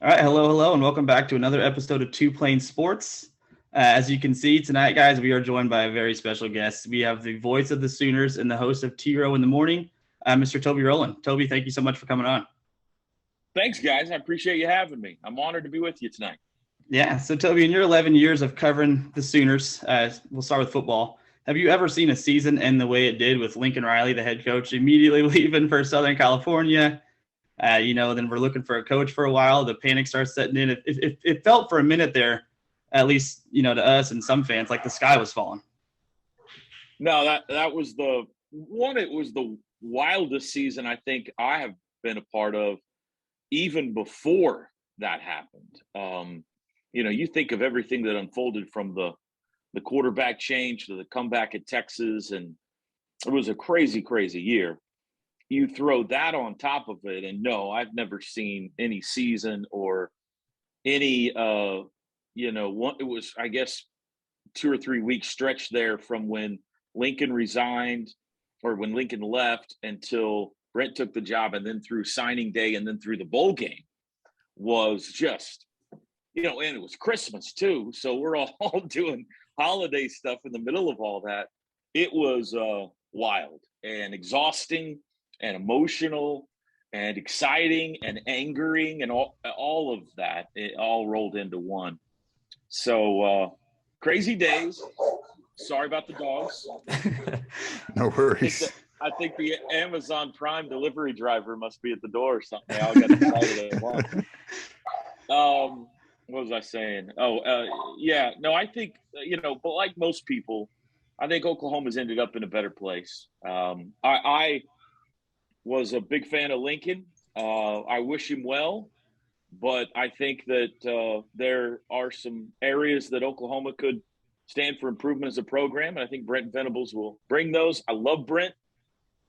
All right, hello, and welcome back to another episode of Two Plane Sports. As you can see tonight, guys, we are joined by a very special guest. We have the voice of the Sooners and the host of T-Row in the Morning, Mr. Toby Rowland. Toby, thank you so much for coming on. Thanks, guys. I appreciate you having me. I'm honored to be with you tonight. Yeah, so Toby, in your 11 years of covering the Sooners, we'll start with football. Have you ever seen a season end the way it did with Lincoln Riley, the head coach, immediately leaving for Southern California? Then we're looking for a coach for a while. The panic starts setting in. It felt for a minute there, at least, to us and some fans, like the sky was falling. No, that was the one. It was the wildest season I think I have been a part of, even before that happened. You think of everything that unfolded from the quarterback change to the comeback at Texas, and it was a crazy, crazy year. You throw that on top of it, and no, I've never seen any season or any it was, I guess, 2 or 3 week stretch there from when Lincoln resigned or when Lincoln left until Brent took the job, and then through signing day and then through the bowl game was just, and it was Christmas too. So we're all doing holiday stuff in the middle of all that. It was wild and exhausting and emotional and exciting and angering and all of that. It all rolled into one. So crazy days. Sorry about the dogs. No worries. I think the Amazon Prime delivery driver must be at the door or something. They all got excited at once. What was I saying? Yeah. No, I think, but like most people, I think Oklahoma's ended up in a better place. I was a big fan of Lincoln. I wish him well, but I think that there are some areas that Oklahoma could stand for improvement as a program, and I think Brent Venables will bring those. I love Brent.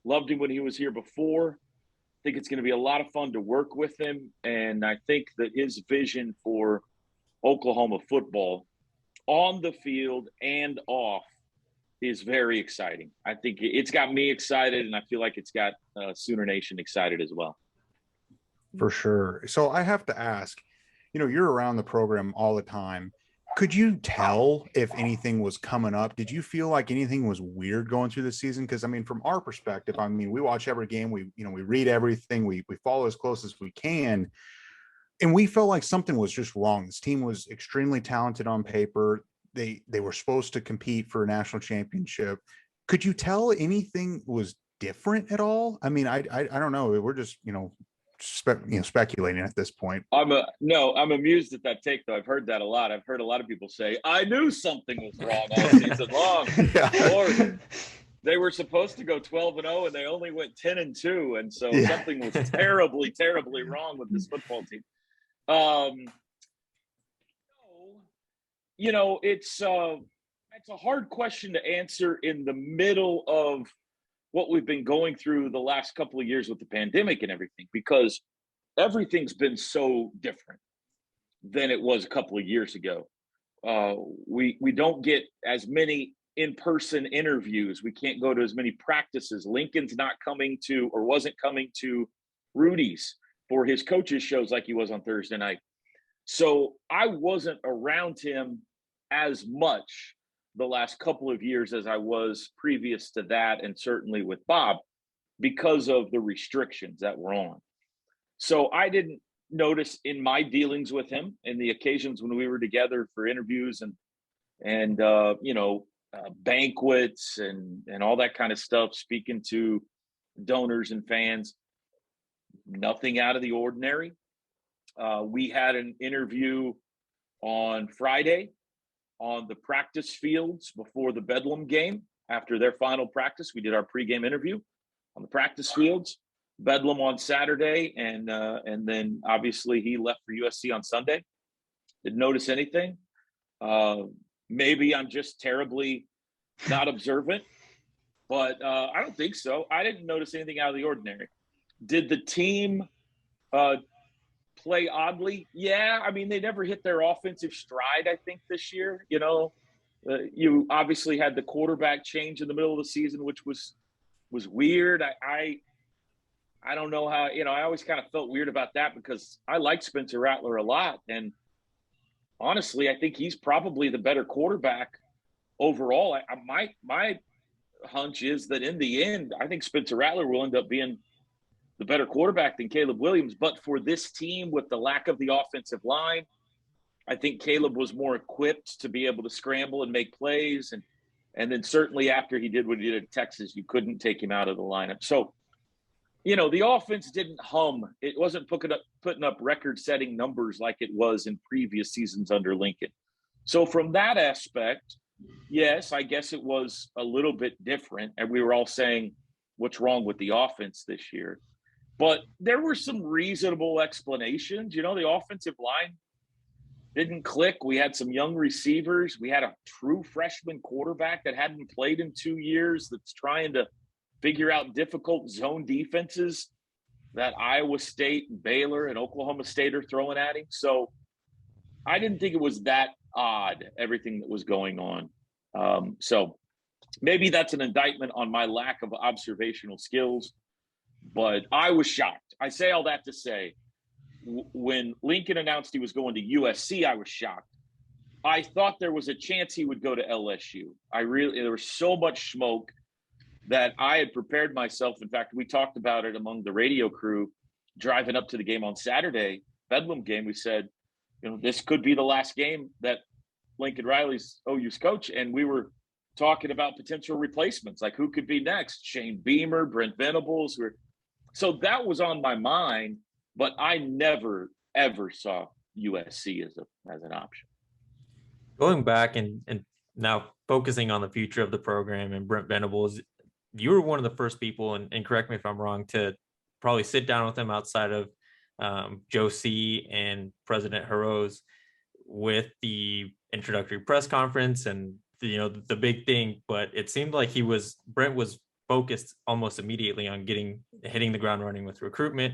Loved him when he was here before. I think it's going to be a lot of fun to work with him, and I think that his vision for Oklahoma football on the field and off is very exciting. I think it's got me excited, and I feel like it's got Sooner Nation excited as well. For sure. So I have to ask, you're around the program all the time. Could you tell if anything was coming up? Did you feel like anything was weird going through the season? Because, from our perspective, we watch every game. We read everything. We follow as close as we can. And we felt like something was just wrong. This team was extremely talented on paper. They were supposed to compete for a national championship. Could you tell anything was different at all? I don't know. We're just, speculating at this point. I'm amused at that take, though. I've heard that a lot. I've heard a lot of people say, I knew something was wrong all season long. Yeah. Or they were supposed to go 12-0 and they only went 10-2. And so something was terribly, terribly wrong with this football team. It's a hard question to answer in the middle of what we've been going through the last couple of years with the pandemic and everything, because everything's been so different than it was a couple of years ago. We don't get as many in-person interviews. We can't go to as many practices. Lincoln's not coming to, or wasn't coming to, Rudy's for his coaches shows like he was on Thursday night. So I wasn't around him as much the last couple of years as I was previous to that, and certainly with Bob, because of the restrictions that were on. So I didn't notice in my dealings with him and the occasions when we were together for interviews and banquets and all that kind of stuff, speaking to donors and fans, nothing out of the ordinary. We had an interview on Friday on the practice fields before the Bedlam game. After their final practice, we did our pregame interview on the practice fields. Bedlam on Saturday, and then obviously he left for USC on Sunday. Didn't notice anything. Maybe I'm just terribly not observant, but I don't think so. I didn't notice anything out of the ordinary. Did the team play oddly? Yeah, they never hit their offensive stride, I think, this year. You obviously had the quarterback change in the middle of the season, which was weird. I don't know how, I always kind of felt weird about that because I like Spencer Rattler a lot. And honestly, I think he's probably the better quarterback overall. My hunch is that in the end, I think Spencer Rattler will end up being the better quarterback than Caleb Williams. But for this team, with the lack of the offensive line, I think Caleb was more equipped to be able to scramble and make plays. And then certainly after he did what he did at Texas, you couldn't take him out of the lineup. So, the offense didn't hum. It wasn't putting up record-setting numbers like it was in previous seasons under Lincoln. So from that aspect, yes, I guess it was a little bit different. And we were all saying, what's wrong with the offense this year? But there were some reasonable explanations. The offensive line didn't click. We had some young receivers. We had a true freshman quarterback that hadn't played in 2 years that's trying to figure out difficult zone defenses that Iowa State, Baylor, and Oklahoma State are throwing at him. So I didn't think it was that odd, everything that was going on. So maybe that's an indictment on my lack of observational skills, but I was shocked. I say all that to say, when Lincoln announced he was going to USC, I was shocked. I thought there was a chance he would go to LSU. There was so much smoke that I had prepared myself. In fact, we talked about it among the radio crew driving up to the game on Saturday, Bedlam game. We said, this could be the last game that Lincoln Riley's OU's coach. And we were talking about potential replacements, like who could be next? Shane Beamer, Brent Venables. So that was on my mind, but I never, ever saw USC as an option. Going back and now focusing on the future of the program and Brent Venables, you were one of the first people, and correct me if I'm wrong, to probably sit down with him outside of Joe C. and President Harose with the introductory press conference and the big thing. But it seemed like Brent was focused almost immediately on hitting the ground running with recruitment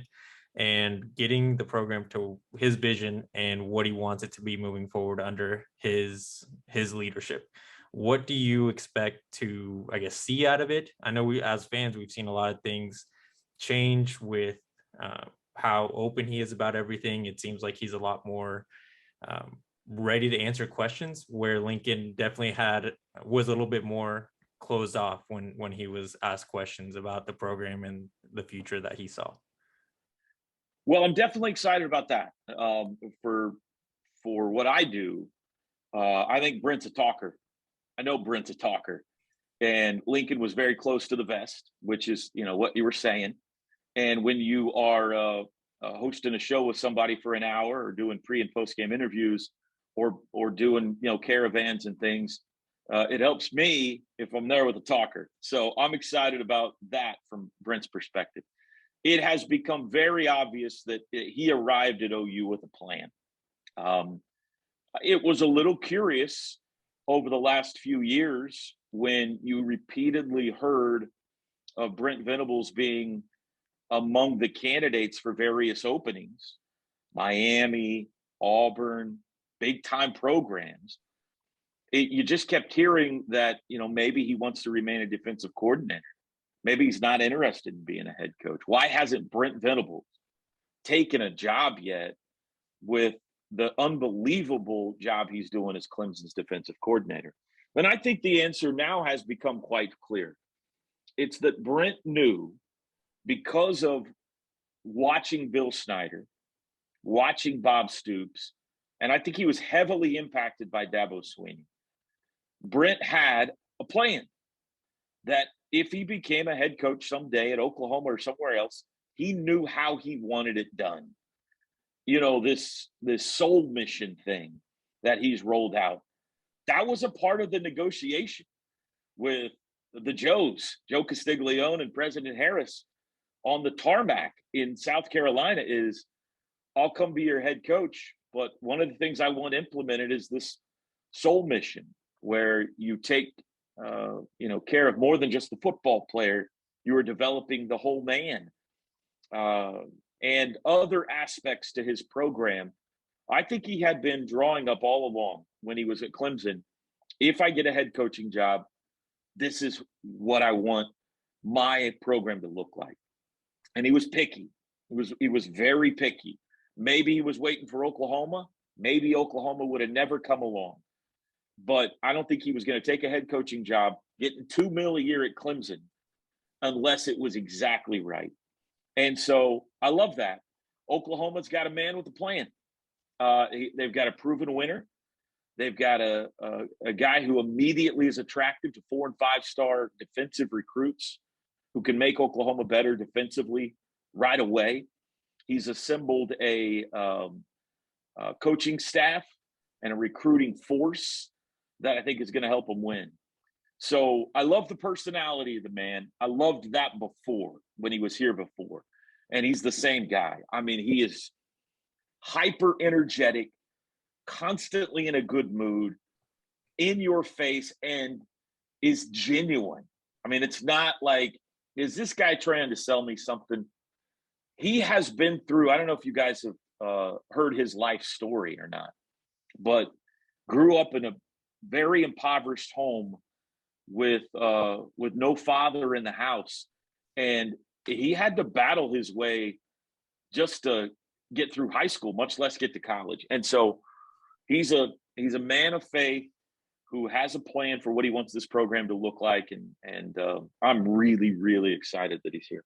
and getting the program to his vision and what he wants it to be moving forward under his leadership. What do you expect to, I guess, see out of it? I know we, as fans, we've seen a lot of things change with how open he is about everything. It seems like he's a lot more ready to answer questions, where Lincoln definitely was a little bit more closed off when he was asked questions about the program and the future that he saw. Well, I'm definitely excited about that. For what I do, I think Brent's a talker. I know Brent's a talker, and Lincoln was very close to the vest, which is, what you were saying. And when you are hosting a show with somebody for an hour, or doing pre and post game interviews, or doing, caravans and things, it helps me if I'm there with a talker. So I'm excited about that from Brent's perspective. It has become very obvious that he arrived at OU with a plan. It was a little curious over the last few years when you repeatedly heard of Brent Venables being among the candidates for various openings, Miami, Auburn, big time programs. You just kept hearing that, maybe he wants to remain a defensive coordinator. Maybe he's not interested in being a head coach. Why hasn't Brent Venables taken a job yet with the unbelievable job he's doing as Clemson's defensive coordinator? And I think the answer now has become quite clear. It's that Brent knew, because of watching Bill Snyder, watching Bob Stoops, and I think he was heavily impacted by Dabo Swinney. Brent had a plan that if he became a head coach someday at Oklahoma or somewhere else, he knew how he wanted it done. This soul mission thing that he's rolled out, that was a part of the negotiation with the Joes, Joe Castiglione and President Harris, on the tarmac in South Carolina is, I'll come be your head coach, but one of the things I want implemented is this soul mission where you take care of more than just the football player. You are developing the whole man, and other aspects to his program. I think he had been drawing up all along when he was at Clemson. If I get a head coaching job, this is what I want my program to look like. and he was picky. He was very picky. Maybe he was waiting for Oklahoma. Maybe Oklahoma would have never come along. But I don't think he was going to take a head coaching job, getting $2 million a year at Clemson, unless it was exactly right. And so I love that. Oklahoma's got a man with a plan. They've got a proven winner. They've got a guy who immediately is attractive to 4- and 5-star defensive recruits who can make Oklahoma better defensively right away. He's assembled a coaching staff and a recruiting force that I think is going to help him win. So I love the personality of the man. I loved that before, when he was here before. And he's the same guy. I mean, he is hyper energetic, constantly in a good mood, in your face, and is genuine. I mean, it's not like, is this guy trying to sell me something? He has been through, I don't know if you guys have heard his life story or not, but grew up in a very impoverished home with no father in the house. And he had to battle his way just to get through high school, much less get to college. And so he's a man of faith who has a plan for what he wants this program to look like. And I'm really, really excited that he's here.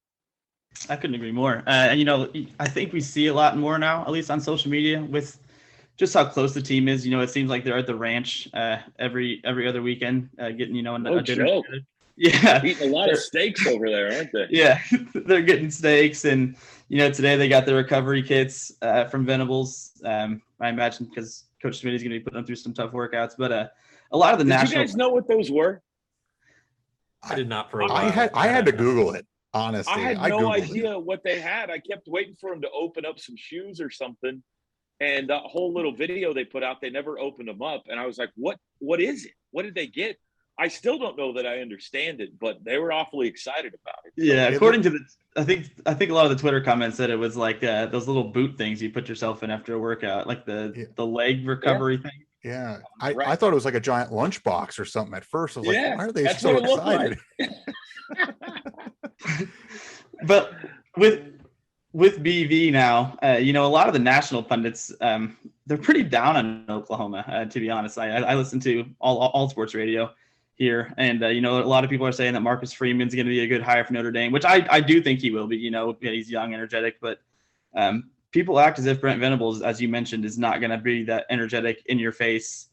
I couldn't agree more. And, you know, I think we see a lot more now, at least on social media, with just how close the team is. You know, it seems like they're at the ranch every other weekend, getting, you know, a dinner. Joke. Yeah. Eating a lot of steaks over there, aren't they? Yeah, they're getting steaks. And, you know, today they got the recovery kits from Venables. I imagine because Coach Smitty's going to be putting them through some tough workouts. But a lot of the national. Did you guys know what those were? I did not for a while. I had to Google it, honestly. I had no Googled idea what they had. I kept waiting for them to open up some shoes or something. And that whole little video they put out, they never opened them up. And I was like, what is it? What did they get? I still don't know that I understand it, but they were awfully excited about it. Yeah, according to I think a lot of the Twitter comments said it was like those little boot things you put yourself in after a workout, like the leg recovery thing. Yeah, I thought it was like a giant lunchbox or something at first. I was like, why are they so excited? Like. But with BV now, you know, a lot of the national pundits, they're pretty down on Oklahoma, to be honest. I listen to all sports radio here, and you know, a lot of people are saying that Marcus Freeman's going to be a good hire for Notre Dame, which I do think he will be. You know, he's young, energetic, but people act as if Brent Venables, as you mentioned, is not going to be that energetic, in your face,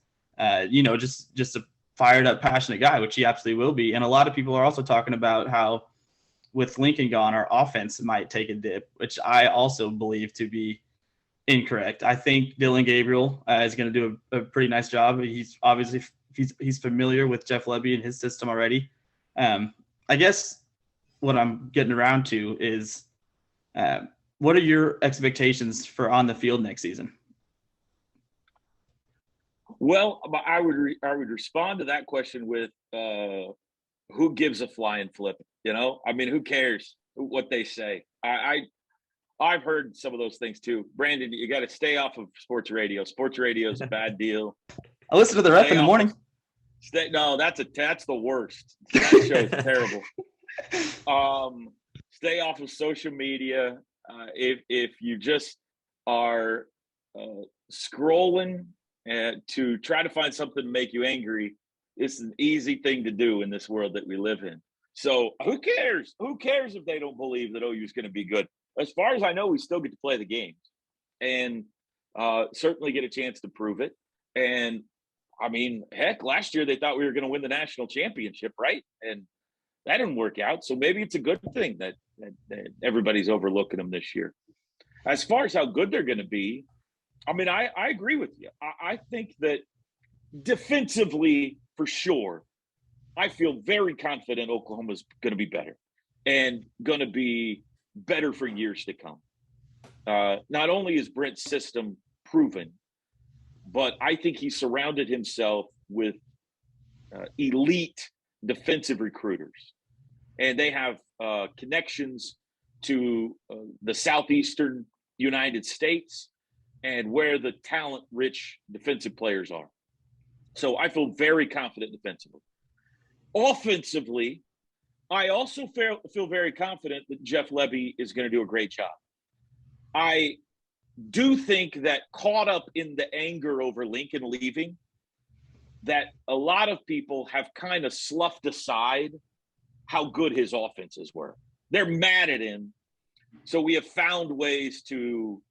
you know, just a fired up, passionate guy, which he absolutely will be. And a lot of people are also talking about how, with Lincoln gone, our offense might take a dip, which I also believe to be incorrect. I think Dylan Gabriel is going to do a pretty nice job. He's obviously he's familiar with Jeff Lebby and his system already. I guess what I'm getting around to is, what are your expectations for on the field next season? Well, I would respond to that question with who gives a flying flip? You know, I mean, who cares what they say? I've heard some of those things too. Brandon, you got to stay off of sports radio. Sports radio is a bad deal. I listen to the ref in the morning. That's the worst. That show's terrible. Stay off of social media. If you just are scrolling to try to find something to make you angry, it's an easy thing to do in this world that we live in. So who cares? Who cares if they don't believe that OU is going to be good? As far as I know, we still get to play the games and certainly get a chance to prove it. And I mean, heck, last year they thought we were going to win the national championship, right? And that didn't work out. So maybe it's a good thing that everybody's overlooking them this year. As far as how good they're going to be, I mean, I agree with you. I think that defensively, for sure, I feel very confident Oklahoma's going to be better and going to be better for years to come. Not only is Brent's system proven, but I think he surrounded himself with elite defensive recruiters. And they have connections to the southeastern United States and where the talent-rich defensive players are. So I feel very confident defensively. Offensively, I also feel very confident that Jeff Lebby is going to do a great job. I do think that caught up in the anger over Lincoln leaving, that a lot of people have kind of sloughed aside how good his offenses were. They're mad at him. So we have found ways to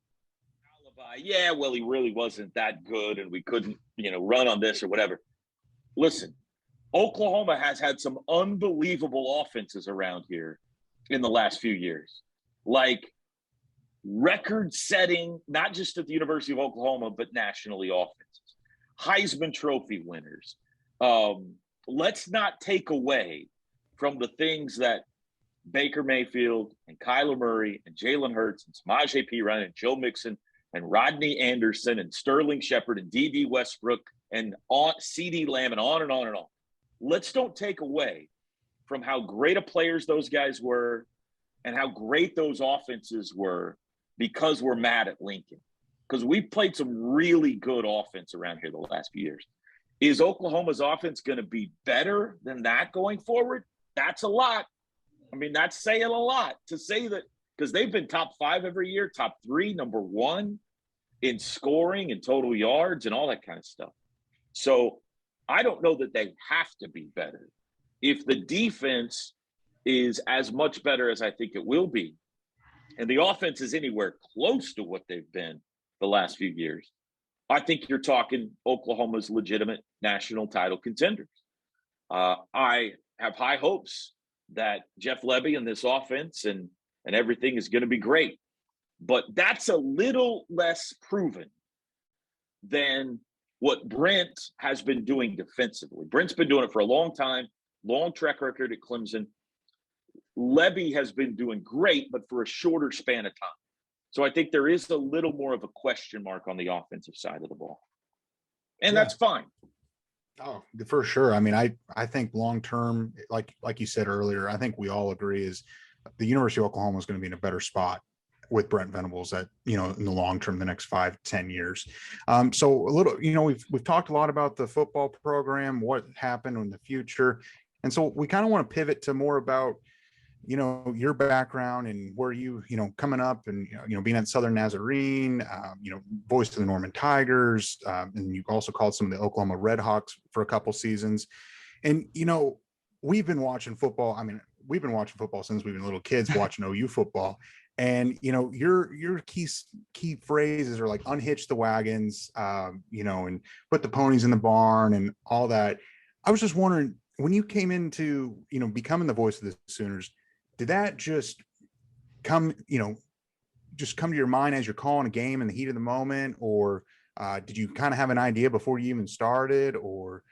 alibi, yeah, well, he really wasn't that good and we couldn't, run on this or whatever. Listen, Oklahoma has had some unbelievable offenses around here in the last few years. Like record-setting, not just at the University of Oklahoma, but nationally offenses. Heisman Trophy winners. Let's not take away from the things that Baker Mayfield and Kyler Murray and Jalen Hurts and Samaje Perine and Joe Mixon and Rodney Anderson and Sterling Shepard and D.D. Westbrook and C.D. Lamb and on and on and on. Let's don't take away from how great of players those guys were and how great those offenses were because we're mad at Lincoln. Because we've played some really good offense around here the last few years. Is Oklahoma's offense going to be better than that going forward? That's a lot. I mean, that's saying a lot to say that, because they've been top 5 every year, top 3, number 1 in scoring and total yards and all that kind of stuff. So I don't know that they have to be better. If the defense is as much better as I think it will be, and the offense is anywhere close to what they've been the last few years, I think you're talking Oklahoma's legitimate national title contenders. I have high hopes that Jeff Lebby and this offense and everything is going to be great. But that's a little less proven than what Brent has been doing defensively. Brent's been doing it for a long time, long track record at Clemson. Lebby has been doing great, but for a shorter span of time. So I think there is a little more of a question mark on the offensive side of the ball. And that's fine. Oh, for sure. I mean, I think long-term, like you said earlier, I think we all agree is the University of Oklahoma is going to be in a better spot with Brent Venables in the long term, the next 5-10 years. So a little, we've talked a lot about the football program, what happened in the future. And so we kind of want to pivot to more about, your background and where you coming up and, being at Southern Nazarene, voice of the Norman Tigers. And you also called some of the Oklahoma Redhawks for a couple seasons. And, we've been watching football. I mean, we've been watching football since we've been little kids watching OU football. And, your key phrases are like unhitch the wagons, and put the ponies in the barn and all that. I was just wondering, when you came into, becoming the voice of the Sooners, did that just come to your mind as you're calling a game in the heat of the moment? Or did you kind of have an idea before you even started, or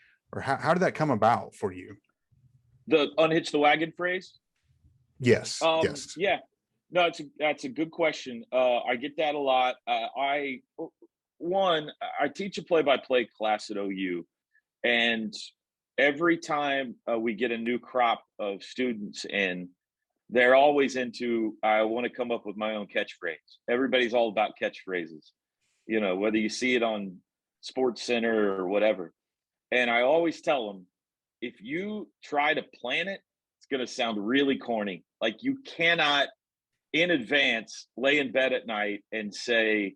how did that come about for you? The unhitch the wagon phrase? Yes. Yes. Yeah. No, that's a good question. I get that a lot. I teach a play-by-play class at OU, and every time we get a new crop of students in, they're always into, I want to come up with my own catchphrase. Everybody's all about catchphrases, whether you see it on Sports Center or whatever. And I always tell them, if you try to plan it, it's going to sound really corny. Like, you cannot in advance lay in bed at night and say,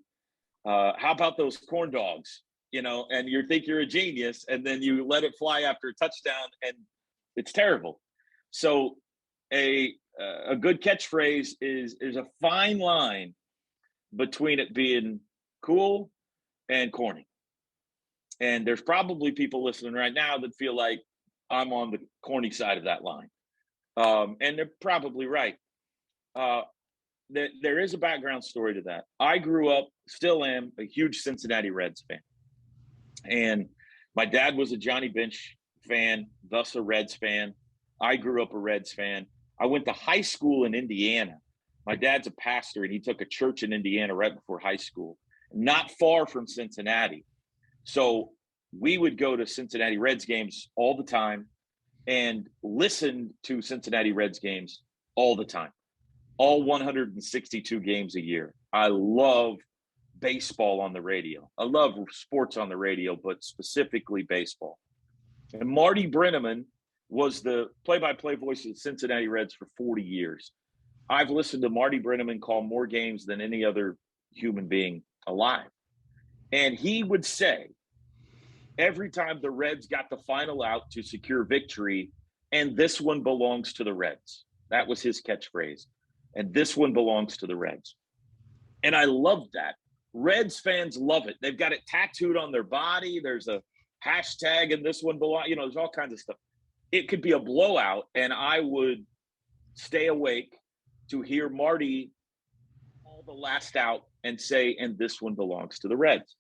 how about those corn dogs? And you think you're a genius, and then you let it fly after a touchdown, and it's terrible. So a good catchphrase is a fine line between it being cool and corny. And there's probably people listening right now that feel like I'm on the corny side of that line. And they're probably right. There is a background story to that. I grew up, still am, a huge Cincinnati Reds fan. And my dad was a Johnny Bench fan, thus a Reds fan. I grew up a Reds fan. I went to high school in Indiana. My dad's a pastor, and he took a church in Indiana right before high school, not far from Cincinnati. So we would go to Cincinnati Reds games all the time and listen to Cincinnati Reds games all the time, all 162 games a year. I love baseball on the radio. I love sports on the radio, but specifically baseball. And Marty Brenneman was the play-by-play voice of the Cincinnati Reds for 40 years. I've listened to Marty Brennaman call more games than any other human being alive. And he would say, every time the Reds got the final out to secure victory, and this one belongs to the Reds. That was his catchphrase. And this one belongs to the Reds. And I love that. Reds fans love it. They've got it tattooed on their body. There's a hashtag, and this one belongs, there's all kinds of stuff. It could be a blowout, and I would stay awake to hear Marty call the last out and say, and this one belongs to the Reds.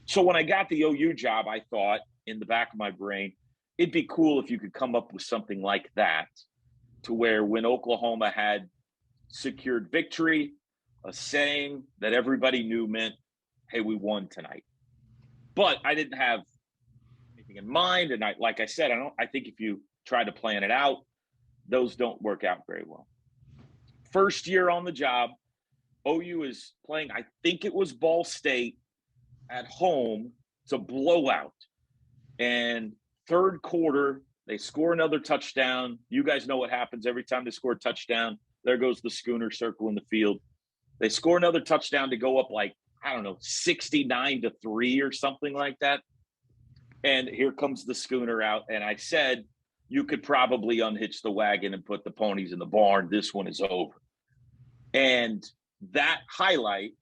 So when I got the OU job, I thought in the back of my brain, it'd be cool if you could come up with something like that, to where when Oklahoma had secured victory, a saying that everybody knew meant, hey, we won tonight. But I didn't have anything in mind. And like I said, I think if you try to plan it out, those don't work out very well. First year on the job, OU is playing, I think it was Ball State at home. It's a blowout. And third quarter, they score another touchdown. You guys know what happens every time they score a touchdown. There goes the schooner circling the field. They score another touchdown to go up 69-3 or something like that. And here comes the schooner out. And I said, you could probably unhitch the wagon and put the ponies in the barn. This one is over. And that highlight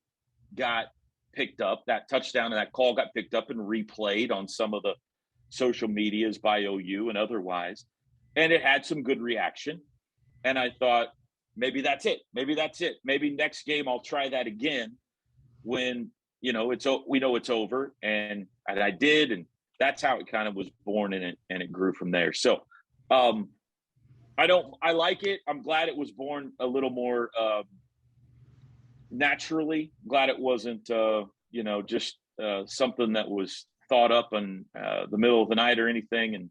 got picked up. That touchdown and that call got picked up and replayed on some of the social medias by OU and otherwise. And it had some good reaction. And I thought, maybe that's it. Maybe next game I'll try that again when, we know it's over. And I did. And that's how it kind of was born, and it grew from there. So I like it. I'm glad it was born a little more naturally. Glad it wasn't, just something that was thought up in the middle of the night or anything.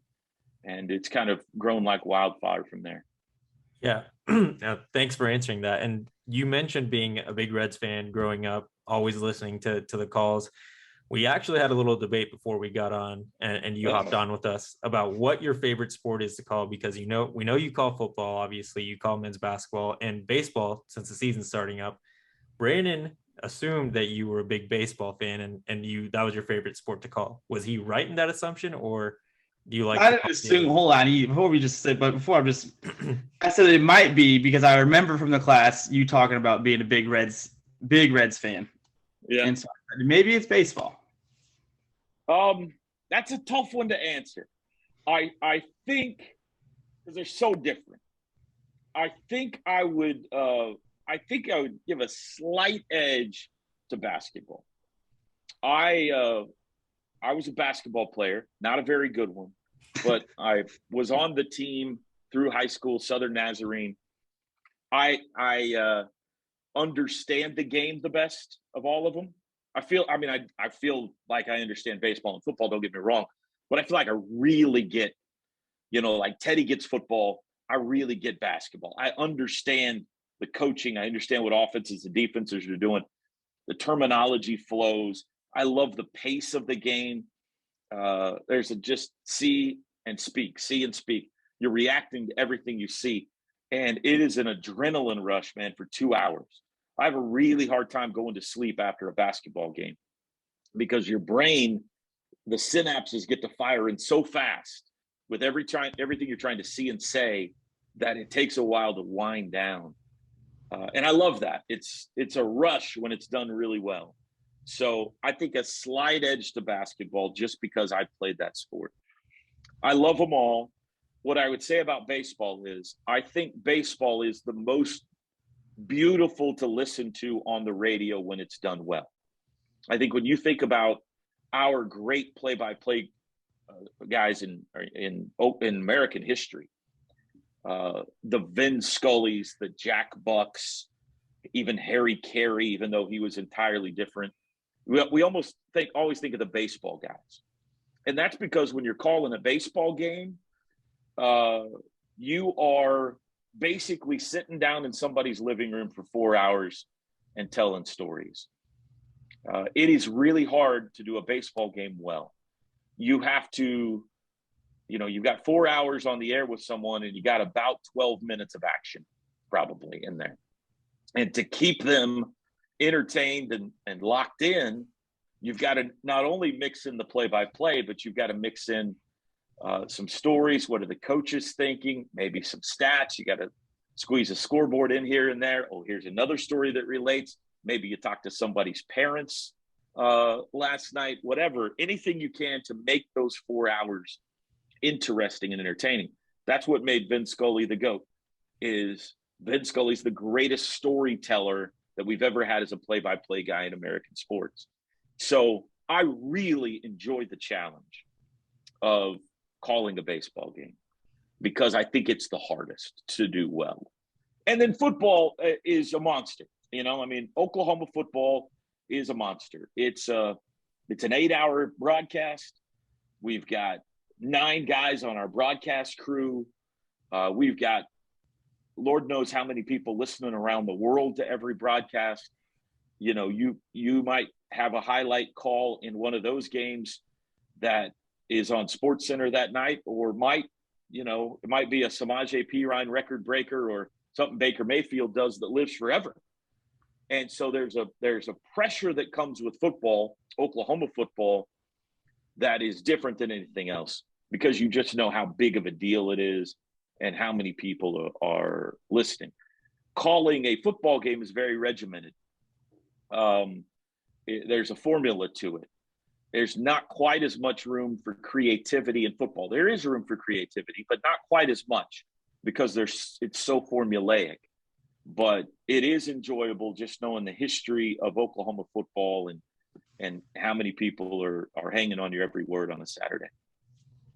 And it's kind of grown like wildfire from there. Yeah. Thanks for answering that. And you mentioned being a big Reds fan growing up, always listening to the calls. We actually had a little debate before we got on, and you hopped on with us about what your favorite sport is to call, because we know you call football, obviously you call men's basketball and baseball since the season's starting up. Brandon assumed that you were a big baseball fan and that was your favorite sport to call. Was he right in that assumption, or do you like? I didn't assume. Hold on, I said it might be because I remember from the class you talking about being a big Reds fan. Yeah. And so maybe it's baseball. That's a tough one to answer. I think, because they're so different. I think I would give a slight edge to basketball. I was a basketball player, not a very good one, but I was on the team through high school, Southern Nazarene. I understand the game the best of all of them. I feel like I understand baseball and football, don't get me wrong, but I feel like I really get, like Teddy gets football, I really get basketball. I understand the coaching. I understand what offenses and defenses are doing. The terminology flows. I love the pace of the game. There's just see and speak. You're reacting to everything you see. And it is an adrenaline rush, man, for 2 hours. I have a really hard time going to sleep after a basketball game because your brain, the synapses get to firing so fast with everything you're trying to see and say that it takes a while to wind down. And I love that. It's a rush when it's done really well. So I think a slight edge to basketball just because I played that sport. I love them all. What I would say about baseball is I think baseball is the most beautiful to listen to on the radio when it's done well. I think when you think about our great play-by-play guys in American history, the Vin Scullys, the Jack Bucks, even Harry Carey, even though he was entirely different. We always think of the baseball guys. And that's because when you're calling a baseball game, you are basically sitting down in somebody's living room for 4 hours and telling stories. It is really hard to do a baseball game well. You have to You've got 4 hours on the air with someone and you got about 12 minutes of action probably in there. And to keep them entertained and locked in, you've got to not only mix in the play-by-play, but you've got to mix in some stories. What are the coaches thinking? Maybe some stats. You got to squeeze a scoreboard in here and there. Oh, here's another story that relates. Maybe you talk to somebody's parents last night, whatever. Anything you can to make those 4 hours interesting and entertaining. That's what made Vin Scully the GOAT. Is Vin Scully's the greatest storyteller that we've ever had as a play-by-play guy in American sports. So I really enjoyed the challenge of calling a baseball game because I think it's the hardest to do well. And then football is a monster. Oklahoma football is a monster. It's an 8-hour broadcast. We've got 9 guys on our broadcast crew. We've got Lord knows how many people listening around the world to every broadcast. You might have a highlight call in one of those games that is on SportsCenter that night, or it might be a Samaje Perine record breaker or something Baker Mayfield does that lives forever. And so there's a pressure that comes with football, Oklahoma football, that is different than anything else, because you just know how big of a deal it is and how many people are listening. Calling a football game is very regimented. There's a formula to it. There's not quite as much room for creativity in football. There is room for creativity, but not quite as much because it's so formulaic. But it is enjoyable just knowing the history of Oklahoma football and how many people are hanging on your every word on a Saturday.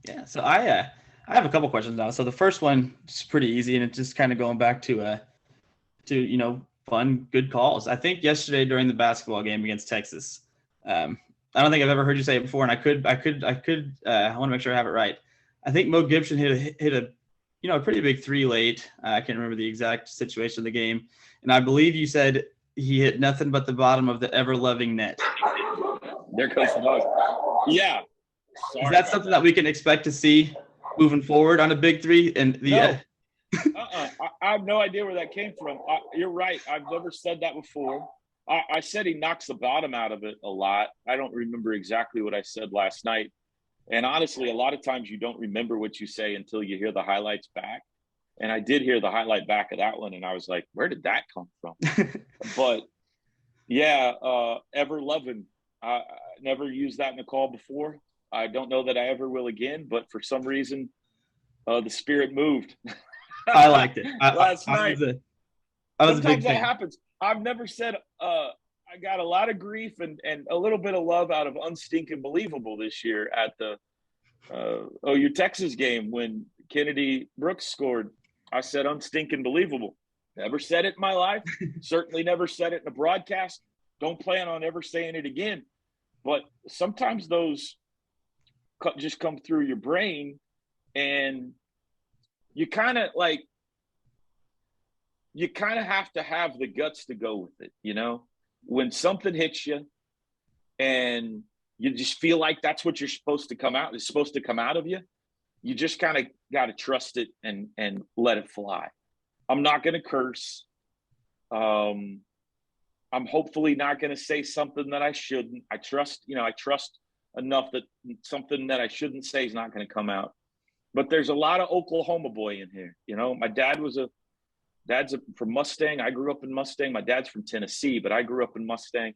Yeah, so I have a couple questions now. So the first one is pretty easy, and it's just kind of going back to fun, good calls. I think yesterday during the basketball game against Texas, I don't think I've ever heard you say it before, and I want to make sure I have it right. I think Mo Gibson hit a pretty big 3 late. I can't remember the exact situation of the game, and I believe you said he hit nothing but the bottom of the ever-loving net. There goes the dog. Yeah. Sorry, is that something that we can expect to see moving forward on a big 3? And no. I have no idea where that came from. You're right. I've never said that before. I said he knocks the bottom out of it a lot. I don't remember exactly what I said last night. And honestly, a lot of times you don't remember what you say until you hear the highlights back. And I did hear the highlight back of that one, and I was like, where did that come from? But yeah, ever loving. I never used that in a call before. I don't know that I ever will again, but for some reason, the spirit moved. I liked it. Last night. Sometimes that happens. I've never said I got a lot of grief and a little bit of love out of unstinking believable this year at the OU Texas game when Kennedy Brooks scored. I said unstinking believable. Never said it in my life. Certainly never said it in a broadcast. Don't plan on ever saying it again. But sometimes those just come through your brain, and you kind of have to have the guts to go with it. When something hits you and you just feel like that's what you're supposed to come out, it's supposed to come out of you, you just kind of got to trust it and let it fly. I'm not going to curse. I'm hopefully not going to say something that I shouldn't. I trust enough that something that I shouldn't say is not going to come out. But there's a lot of Oklahoma boy in here. My dad's from Mustang. I grew up in Mustang. My dad's from Tennessee, but I grew up in Mustang.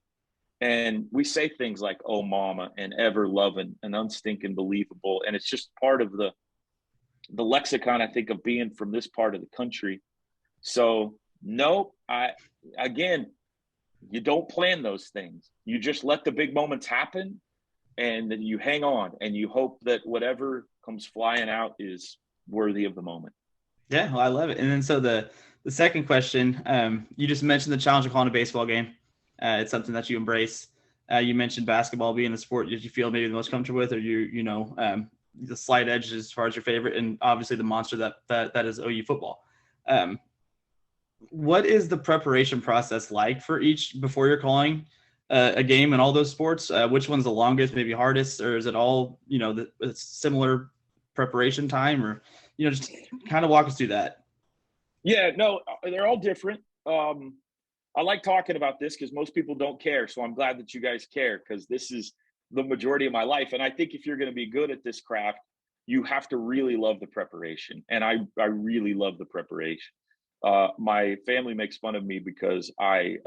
And we say things like, oh, mama, and ever loving and unstinking believable. And it's just part of the lexicon, I think, of being from this part of the country. So, no, you don't plan those things. You just let the big moments happen, and then you hang on, and you hope that whatever comes flying out is worthy of the moment. Yeah, well, I love it. And then so the second question, you just mentioned the challenge of calling a baseball game. It's something that you embrace. You mentioned basketball being the sport that you feel maybe the most comfortable with, or the slight edge as far as your favorite, and obviously the monster that is OU football. What is the preparation process like for each before you're calling a game in all those sports? Which one's the longest, maybe hardest, or is it all, it's similar preparation time, or, just kind of walk us through that. Yeah, no, they're all different. I like talking about this because most people don't care. So I'm glad that you guys care, because this is the majority of my life. And I think if you're going to be good at this craft, you have to really love the preparation. And I really love the preparation. My family makes fun of me because I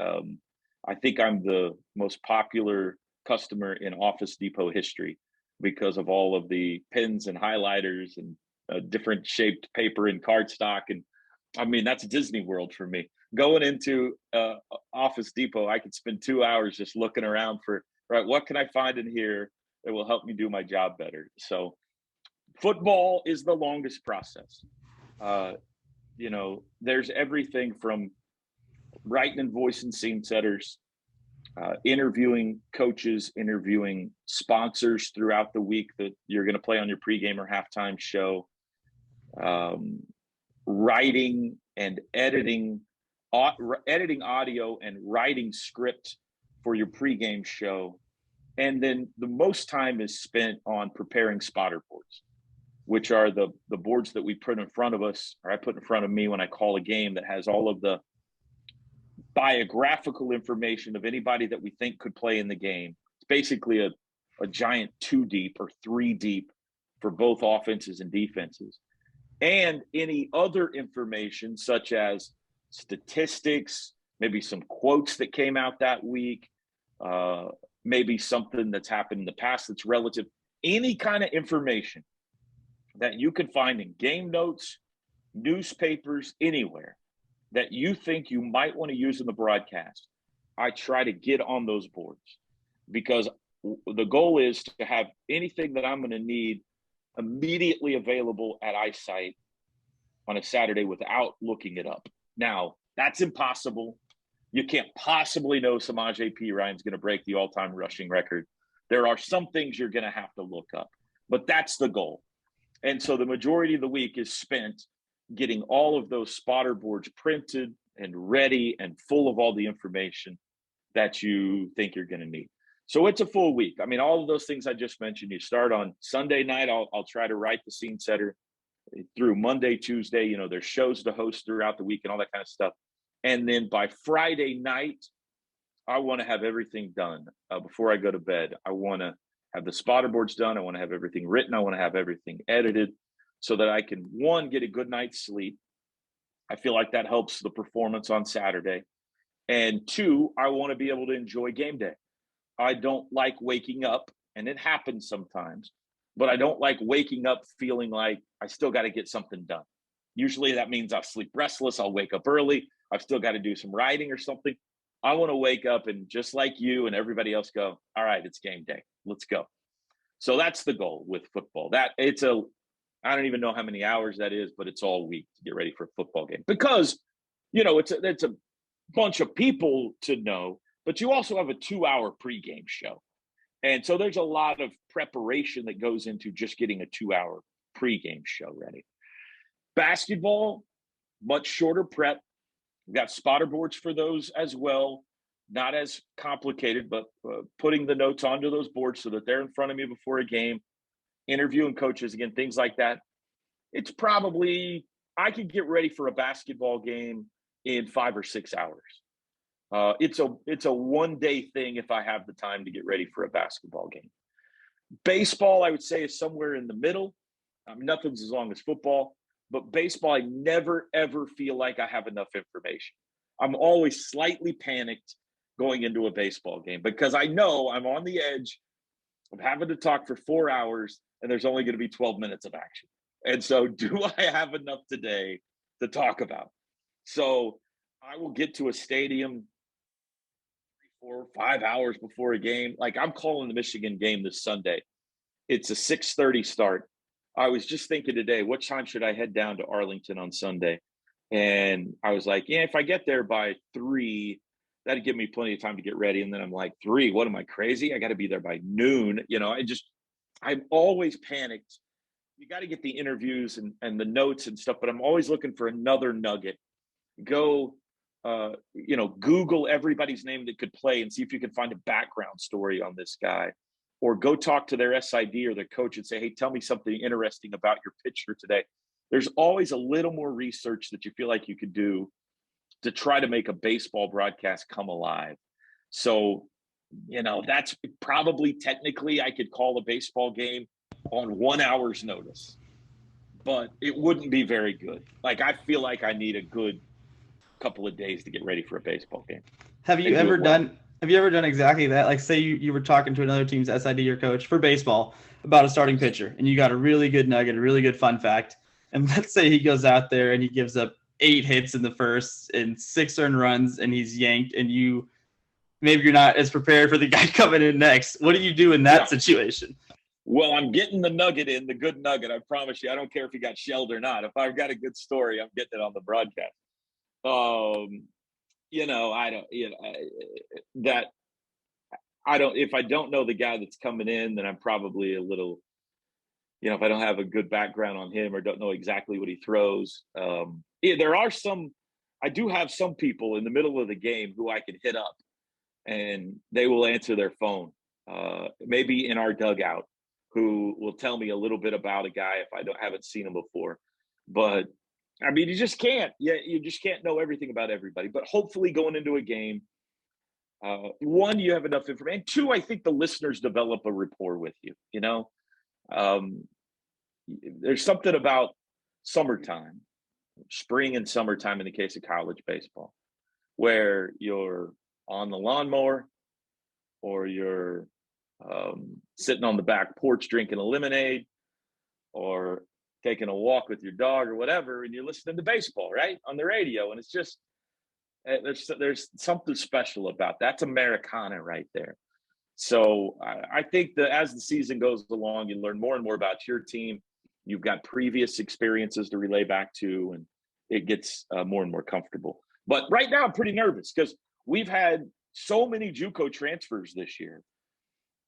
think I'm the most popular customer in Office Depot history because of all of the pens and highlighters and different shaped paper and cardstock. And I mean, that's Disney World for me. Going into Office Depot, I could spend 2 hours just looking around for, right, what can I find in here that will help me do my job better? So football is the longest process. There's everything from writing and voicing scene setters, interviewing coaches, interviewing sponsors throughout the week that you're going to play on your pregame or halftime show, writing and editing audio and writing script for your pregame show. And then the most time is spent on preparing spotter boards, which are the boards that we put in front of us, or I put in front of me when I call a game, that has all of the biographical information of anybody that we think could play in the game. It's basically a giant 2 deep or 3 deep for both offenses and defenses. And any other information such as statistics, maybe some quotes that came out that week, maybe something that's happened in the past that's relative, any kind of information that you can find in game notes, newspapers, anywhere that you think you might want to use in the broadcast. I try to get on those boards, because the goal is to have anything that I'm going to need immediately available at eyesight on a Saturday without looking it up. Now, that's impossible. You can't possibly know Samaje Perine's going to break the all-time rushing record. There are some things you're going to have to look up, but that's the goal. And so the majority of the week is spent getting all of those spotter boards printed and ready and full of all the information that you think you're going to need. So it's a full week. I mean, all of those things I just mentioned, you start on Sunday night. I'll try to write the scene setter through Monday, Tuesday. There's shows to host throughout the week and all that kind of stuff. And then by Friday night, I want to have everything done before I go to bed. I want to have the spotter boards done. I want to have everything written. I want to have everything edited so that I can, one, get a good night's sleep. I feel like that helps the performance on Saturday. And two, I want to be able to enjoy game day. I don't like waking up, and it happens sometimes, but I don't like waking up feeling like I still got to get something done. Usually that means I'll sleep restless. I'll wake up early. I've still got to do some writing or something. I want to wake up and, just like you and everybody else, go, all right, it's game day. Let's go. So that's the goal with football. I don't even know how many hours that is, but it's all week to get ready for a football game, because, it's a bunch of people to know, but you also have a 2-hour pregame show. And so there's a lot of preparation that goes into just getting a 2-hour pregame show ready. Basketball, much shorter prep. We've got spotter boards for those as well. Not as complicated, but putting the notes onto those boards so that they're in front of me before a game, interviewing coaches, again, things like that. It's probably, I could get ready for a basketball game in 5 or 6 hours. It's a one-day thing if I have the time to get ready for a basketball game. Baseball, I would say, is somewhere in the middle. Nothing's as long as football, but baseball, I never, ever feel like I have enough information. I'm always slightly panicked going into a baseball game because I know I'm on the edge of having to talk for 4 hours and there's only going to be 12 minutes of action. And so, do I have enough today to talk about? So I will get to a stadium 4 or 5 hours before a game. Like, I'm calling the Michigan game this Sunday. It's a 6:30 start. I was just thinking today, what time should I head down to Arlington on Sunday? And I was like, if I get there by 3, that'd give me plenty of time to get ready. And then I'm like, 3, what am I, crazy? I got to be there by noon. I'm always panicked. You got to get the interviews and the notes and stuff, but I'm always looking for another nugget. Go, Google everybody's name that could play and see if you can find a background story on this guy. or go talk to their SID or their coach and say, hey, tell me something interesting about your pitcher today. There's always a little more research that you feel like you could do to try to make a baseball broadcast come alive. So, that's probably technically I could call a baseball game on 1 hour's notice, but it wouldn't be very good. Like, I feel like I need a good couple of days to get ready for a baseball game. Have you ever done exactly that? Like, say you were talking to another team's SID or coach for baseball about a starting pitcher, and you got a really good nugget, a really good fun fact, and let's say he goes out there and he gives up 8 hits in the first and 6 earned runs, and he's yanked, and maybe you're not as prepared for the guy coming in next. What do you do in that situation? Well, I'm getting the nugget in, the good nugget. I promise you. I don't care if he got shelled or not. If I've got a good story, I'm getting it on the broadcast. If I don't know the guy that's coming in, then I'm probably a little, if I don't have a good background on him or don't know exactly what he throws. I do have some people in the middle of the game who I can hit up and they will answer their phone, maybe in our dugout, who will tell me a little bit about a guy if I haven't seen him before. But I mean, you just can't know everything about everybody. But hopefully going into a game, one, you have enough information. And two, I think the listeners develop a rapport with you, there's something about summertime, spring and summertime in the case of college baseball, where you're on the lawnmower or you're sitting on the back porch drinking a lemonade or taking a walk with your dog or whatever, and you're listening to baseball, right, on the radio. And it's just, there's something special about that. That's Americana right there. So I think that as the season goes along, you learn more and more about your team. You've got previous experiences to relay back to, and it gets more and more comfortable. But right now I'm pretty nervous because we've had so many JUCO transfers this year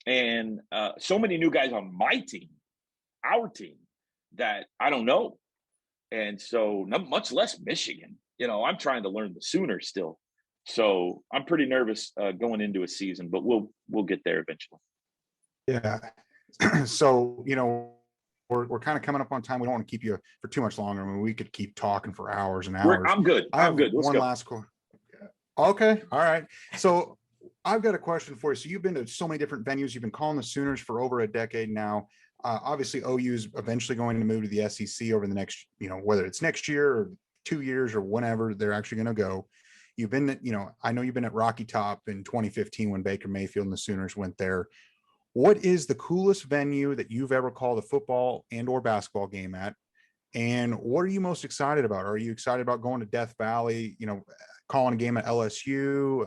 and so many new guys on my team, our team, that I don't know. And so not much less Michigan. I'm trying to learn the Sooners still. So I'm pretty nervous going into a season, but we'll get there eventually. Yeah. So, we're kind of coming up on time. We don't want to keep you for too much longer. I mean, we could keep talking for hours and hours. I'm good. I'm good. Let's one go. Last question. Okay. All right. So I've got a question for you. So you've been to so many different venues. You've been calling the Sooners for over a decade now. Obviously, OU is eventually going to move to the SEC over the next, whether it's next year or 2 years or whenever they're actually going to go. You've been, I know you've been at Rocky Top in 2015 when Baker Mayfield and the Sooners went there. What is the coolest venue that you've ever called a football and or basketball game at? And what are you most excited about? Are you excited about going to Death Valley, calling a game at LSU,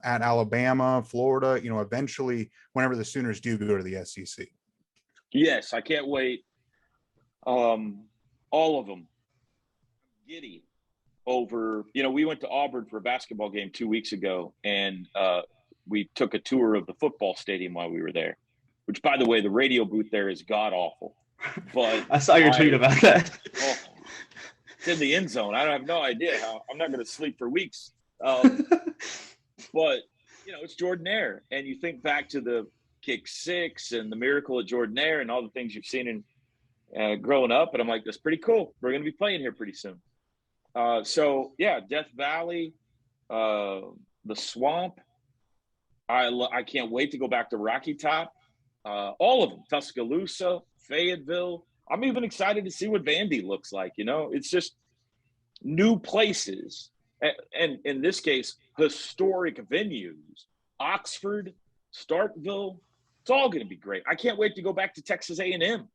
at Alabama, Florida, eventually whenever the Sooners do go to the SEC? Yes, I can't wait. All of them. Giddy over, we went to Auburn for a basketball game 2 weeks ago, and we took a tour of the football stadium while we were there, which, by the way, the radio booth there is god-awful. But I saw your tweet about that. It's in the end zone. I have no idea how. I'm not going to sleep for weeks. But, it's Jordan-Hare. And you think back to the kick six and the miracle at Jordan-Hare and all the things you've seen in growing up. And I'm like, that's pretty cool. We're going to be playing here pretty soon. Death Valley, the Swamp. I can't wait to go back to Rocky Top. All of them, Tuscaloosa, Fayetteville. I'm even excited to see what Vandy looks like. It's just new places. And in this case, historic venues, Oxford, Starkville. It's all going to be great. I can't wait to go back to Texas A&M.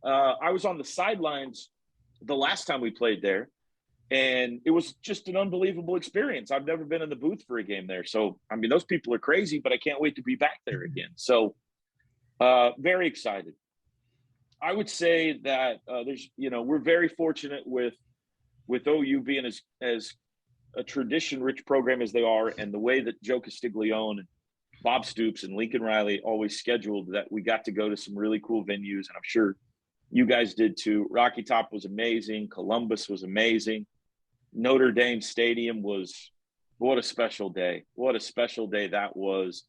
I was on the sidelines the last time we played there, and it was just an unbelievable experience. I've never been in the booth for a game there. So, I mean, those people are crazy, but I can't wait to be back there again. So, very excited. I would say that we're very fortunate with OU being as a tradition-rich program as they are, and the way that Joe Castiglione and Bob Stoops and Lincoln Riley always scheduled, that we got to go to some really cool venues, and I'm sure you guys did too. Rocky Top was amazing. Columbus was amazing. Notre Dame Stadium was, what a special day. What a special day that was.